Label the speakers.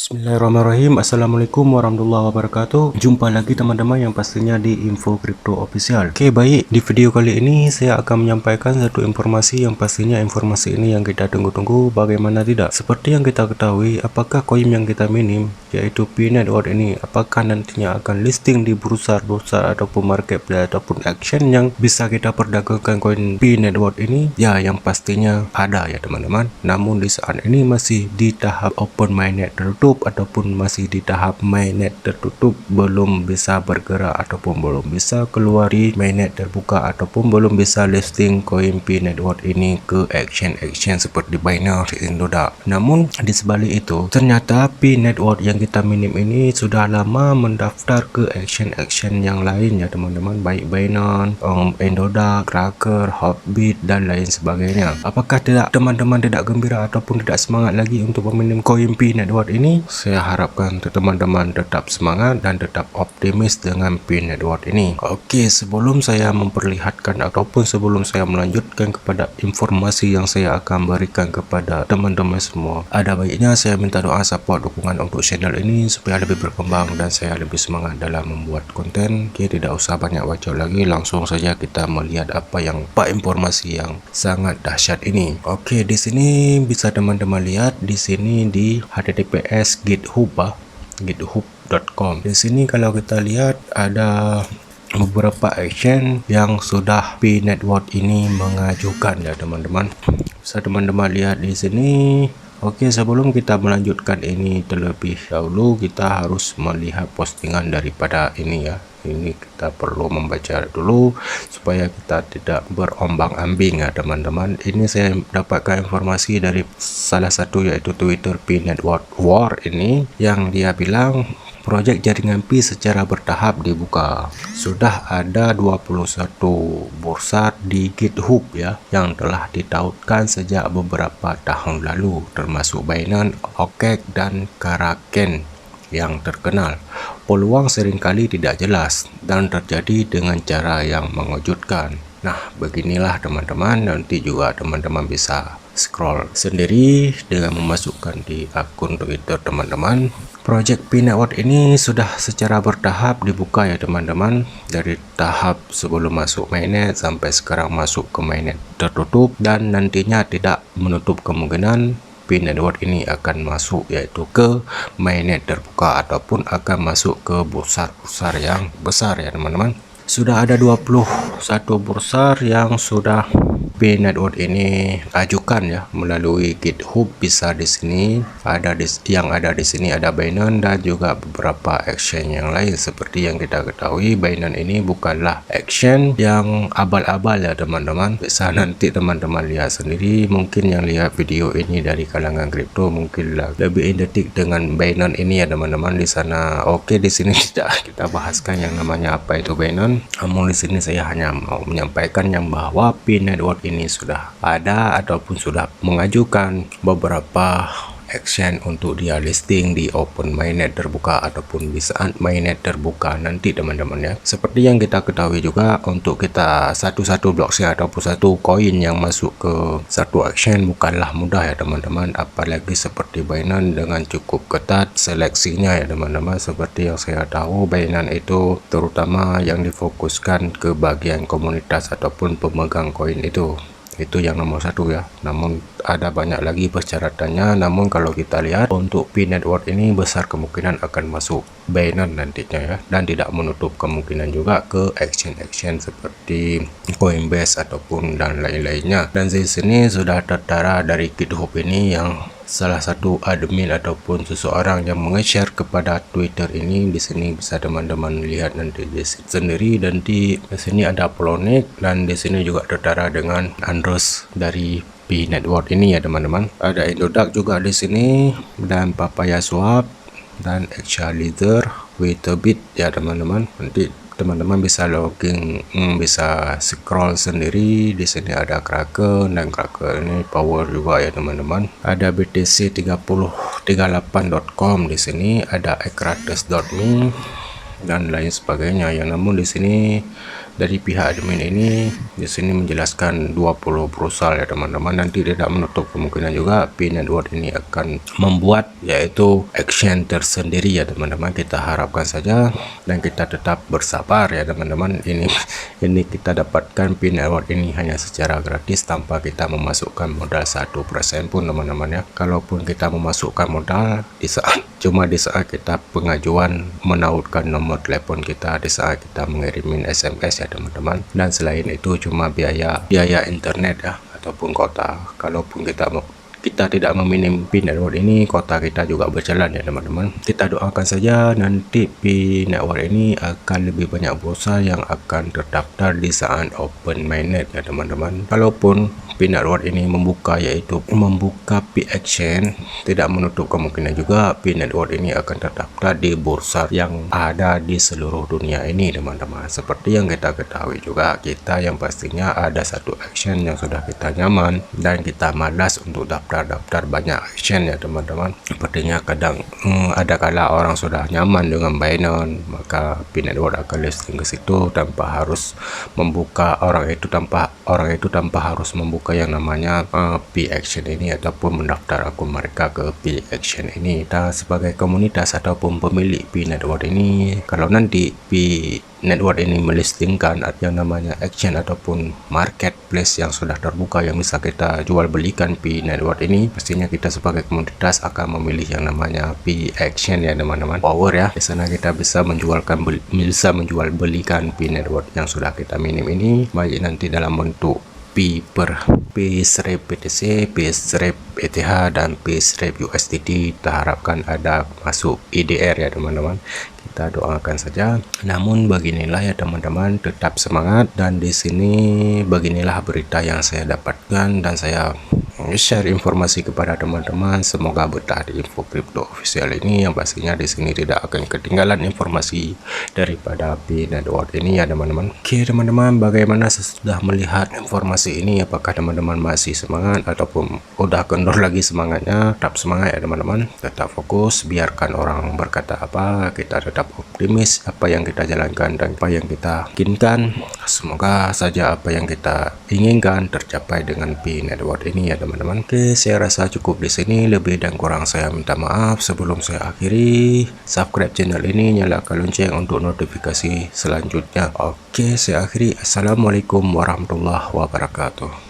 Speaker 1: Bismillahirrahmanirrahim. Assalamualaikum warahmatullahi wabarakatuh. Jumpa lagi teman-teman yang pastinya di Info Crypto Official. Oke, baik, di video kali ini saya akan menyampaikan satu informasi yang pastinya informasi ini yang kita tunggu-tunggu, bagaimana tidak. Seperti yang kita ketahui, apakah koin yang kita minim yaitu P-Network ini apakah nantinya akan listing di bursa-bursa ataupun marketplace ataupun action yang bisa kita perdagangkan koin P-Network ini? Ya, yang pastinya ada ya teman-teman. Namun di saat ini masih di tahap open mainnet tertutup ataupun masih di tahap mainnet tertutup, belum bisa bergerak ataupun belum bisa keluar di mainnet terbuka ataupun belum bisa listing koin P-Network ini ke exchange seperti Binance, Indodax. Namun di sebalik itu ternyata P-Network yang kita minim ini sudah lama mendaftar ke exchange yang lain ya teman-teman, baik Binance, Indodax, Kraken, Hotbit dan lain sebagainya. Apakah tidak teman-teman tidak gembira ataupun tidak semangat lagi untuk meminim koin P-Network ini? Saya harapkan teman-teman tetap semangat dan tetap optimis dengan P-Network ini. Oke, sebelum saya memperlihatkan ataupun sebelum saya melanjutkan kepada informasi yang saya akan berikan kepada teman-teman semua, ada baiknya saya minta doa support dukungan untuk channel ini supaya lebih berkembang dan saya lebih semangat dalam membuat konten. Oke, tidak usah banyak bacot lagi, langsung saja kita melihat apa informasi yang sangat dahsyat ini. Oke, di sini bisa teman-teman lihat di sini di https github.com. Di sini kalau kita lihat ada beberapa action yang sudah P-Network ini mengajukan ya teman-teman. Bisa teman-teman lihat di sini. Oke, sebelum kita melanjutkan ini terlebih dahulu kita harus melihat postingan daripada ini ya. Ini kita perlu membaca dulu supaya kita tidak berombang-ambing ya teman-teman. Ini saya dapatkan informasi dari salah satu yaitu Twitter P-Network War ini yang dia bilang proyek jaringan Pi secara bertahap dibuka. Sudah ada 21 bursa di GitHub ya yang telah ditautkan sejak beberapa tahun lalu, termasuk Binance, OKEx dan Kraken yang terkenal. Peluang seringkali tidak jelas dan terjadi dengan cara yang mengejutkan. Nah, beginilah teman-teman, nanti juga teman-teman bisa scroll sendiri dengan memasukkan di akun Twitter teman-teman. Project P-Network ini sudah secara bertahap dibuka ya teman-teman, dari tahap sebelum masuk mainnet sampai sekarang masuk ke mainnet tertutup, dan nantinya tidak menutup kemungkinan P-Network ini akan masuk yaitu ke mainnet terbuka ataupun akan masuk ke bursa-bursa yang besar ya teman-teman. Sudah ada 21 bursa yang sudah P-Network ini ajukan ya melalui GitHub. Bisa di sini ada yang ada di sini ada Binance dan juga beberapa exchange yang lain. Seperti yang kita ketahui, Binance ini bukanlah exchange yang abal-abal ya teman-teman. Bisa nanti teman-teman lihat sendiri. Mungkin yang lihat video ini dari kalangan kripto mungkin lebih identik dengan Binance ini ya teman-teman di sana. Oke, di sini tidak kita bahaskan yang namanya apa itu Binance. Namun di sini saya hanya mau menyampaikan yang bahwa P-Network ini sudah ada ataupun sudah mengajukan beberapa exchange untuk dia listing di open mainnet terbuka ataupun di saat mainnet terbuka nanti teman-teman ya. Seperti yang kita ketahui juga, untuk kita satu blockchain ataupun satu koin yang masuk ke satu exchange bukanlah mudah ya teman-teman, apalagi seperti Binance dengan cukup ketat seleksinya ya teman-teman. Seperti yang saya tahu, Binance itu terutama yang difokuskan ke bagian komunitas ataupun pemegang koin itu yang nomor satu ya. Namun ada banyak lagi persyaratannya. Namun kalau kita lihat untuk P-Network ini besar kemungkinan akan masuk Binance nantinya ya, dan tidak menutup kemungkinan juga ke exchange seperti Coinbase ataupun dan lain-lainnya. Dan di sini sudah tertera dari GitHub ini yang salah satu admin ataupun seseorang yang menge-share kepada Twitter ini. Di sini bisa teman-teman lihat nanti di sendiri, dan di sini ada Polonik dan di sini juga tertera dengan Andros dari P-Network ini ya teman-teman. Ada Indodax juga di sini dan Papaya Swap dan Actualizer, Wetherbit ya teman-teman. Nanti teman-teman bisa login, bisa scroll sendiri. Di sini ada Kraken dan Kraken ini power juga ya teman-teman. Ada BTC 3038.com, di sini ada ekrates.me dan lain sebagainya ya. Namun di sini dari pihak admin ini di sini menjelaskan 20 browser ya teman-teman. Nanti tidak menutup kemungkinan juga P-Network ini akan membuat yaitu action tersendiri ya teman-teman. Kita harapkan saja dan kita tetap bersabar ya teman-teman. Ini kita dapatkan P-Network ini hanya secara gratis tanpa kita memasukkan modal 1% pun teman-teman ya. Kalaupun kita memasukkan modal cuma di saat kita pengajuan menautkan nomor telepon kita, di saat kita mengirimin SMS ya teman-teman, dan selain itu cuma biaya internet ya ataupun kota. Kalaupun kita tidak meminim P-Network ini, kota kita juga berjalan ya teman-teman. Kita doakan saja nanti P-Network ini akan lebih banyak browser yang akan terdaftar di saat open mainnet ya teman-teman. Kalaupun P-Network ini membuka yaitu membuka P-Exchange, tidak menutup kemungkinan juga P-Network ini akan terdaftar di bursa yang ada di seluruh dunia ini teman-teman. Seperti yang kita ketahui juga, kita yang pastinya ada satu exchange yang sudah kita nyaman dan kita malas untuk daftar banyak exchange ya teman-teman. Sepertinya kadang ada kala orang sudah nyaman dengan Binance, maka P-Network akan listing ke situ tanpa harus membuka orang itu tanpa harus membuka yang namanya P-Exchange ini ataupun mendaftar akun mereka ke P-Exchange ini. Kita sebagai komunitas ataupun pemilik P-Network ini, kalau nanti P-Network ini melistingkan yang namanya exchange ataupun marketplace yang sudah terbuka yang bisa kita jual belikan P-Network ini, pastinya kita sebagai komunitas akan memilih yang namanya P-Exchange ya teman-teman. Power ya, di sana kita bisa menjual belikan P-Network yang sudah kita minim ini, baik nanti dalam bentuk P/BTC, P/ETH dan P/USDT. Kita harapkan ada masuk EDR ya teman-teman. Kita doakan saja. Namun beginilah ya teman-teman, tetap semangat, dan di sini beginilah berita yang saya dapatkan dan saya share informasi kepada teman-teman. Semoga betah di info kripto official ini, yang pastinya di sini tidak akan ketinggalan informasi daripada P-Network ini ya teman-teman. Oke teman-teman, bagaimana sesudah melihat informasi ini? Apakah teman-teman masih semangat ataupun udah kendor lagi semangatnya? Tetap semangat ya teman-teman, tetap fokus, biarkan orang berkata apa, kita tetap optimis apa yang kita jalankan dan apa yang kita inginkan. Semoga saja apa yang kita inginkan tercapai dengan P-Network ini ya teman-teman. Oke, saya rasa cukup di sini. Lebih dan kurang saya minta maaf. Sebelum saya akhiri, subscribe channel ini, nyalakan lonceng untuk notifikasi selanjutnya. Oke, saya akhiri. Assalamualaikum warahmatullahi wabarakatuh.